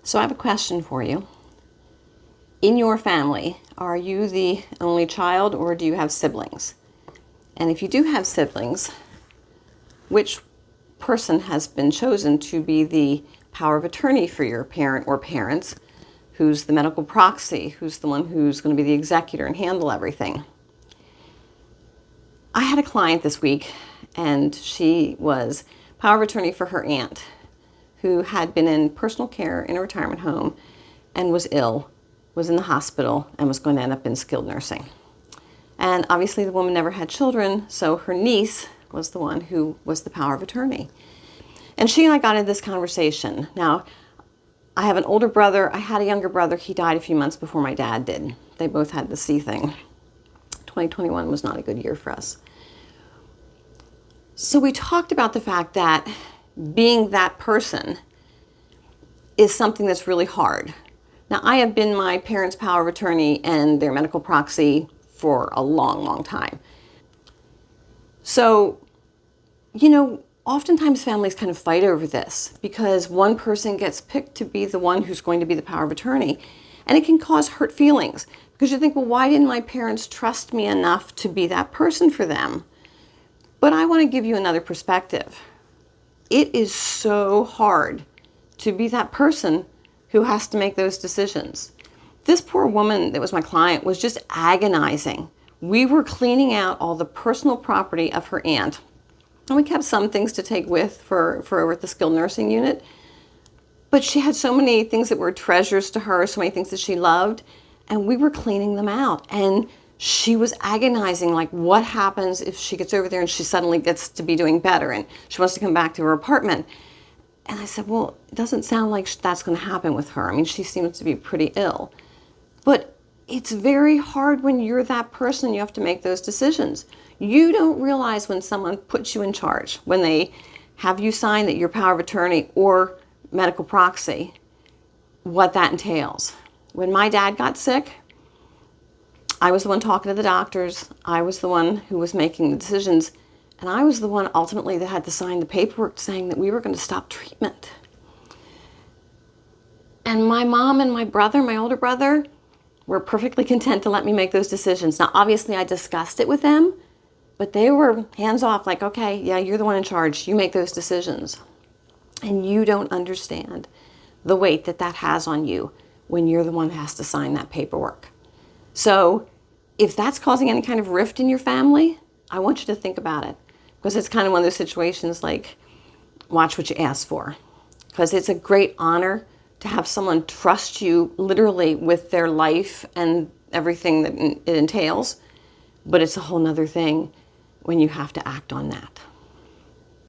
So I have a question for you. In your family, are you the only child or do you have siblings? And if you do have siblings, which person has been chosen to be the power of attorney for your parent or parents? Who's the medical proxy? Who's the one who's going to be the executor and handle everything? I had a client this week, and she was power of attorney for her aunt, who had been in personal care in a retirement home and was ill, was in the hospital, and was going to end up in skilled nursing. And obviously the woman never had children, so her niece was the one who was the power of attorney. And she and I got into this conversation. Now, I have an older brother. I had a younger brother. He died a few months before my dad did. They both had the C thing. 2021 was not a good year for us. So we talked about the fact that being that person is something that's really hard. Now, I have been my parents' power of attorney and their medical proxy for a long, long time. So, oftentimes families kind of fight over this because one person gets picked to be the one who's going to be the power of attorney. And it can cause hurt feelings because you think, well, why didn't my parents trust me enough to be that person for them? But I want to give you another perspective. It is so hard to be that person who has to make those decisions. This poor woman that was my client was just agonizing. We were cleaning out all the personal property of her aunt. And we kept some things to take with for over at the skilled nursing unit. But she had so many things that were treasures to her, so many things that she loved. And we were cleaning them out. And she was agonizing, like, what happens if she gets over there and she suddenly gets to be doing better and she wants to come back to her apartment? And I said, well, it doesn't sound like that's going to happen with her. I mean, she seems to be pretty ill. But it's very hard when you're that person. You have to make those decisions. You don't realize when someone puts you in charge, when they have you sign that you're power of attorney or medical proxy, what that entails. When my dad got sick, I was the one talking to the doctors. I was the one who was making the decisions. And I was the one ultimately that had to sign the paperwork saying that we were going to stop treatment. And my mom and my brother, my older brother, were perfectly content to let me make those decisions. Now, obviously, I discussed it with them, but they were hands off, like, okay, yeah, you're the one in charge. You make those decisions. And you don't understand the weight that that has on you when you're the one who has to sign that paperwork. So if that's causing any kind of rift in your family, I want you to think about it, because it's kind of one of those situations like, watch what you ask for, because it's a great honor to have someone trust you literally with their life and everything that it entails. But it's a whole nother thing when you have to act on that.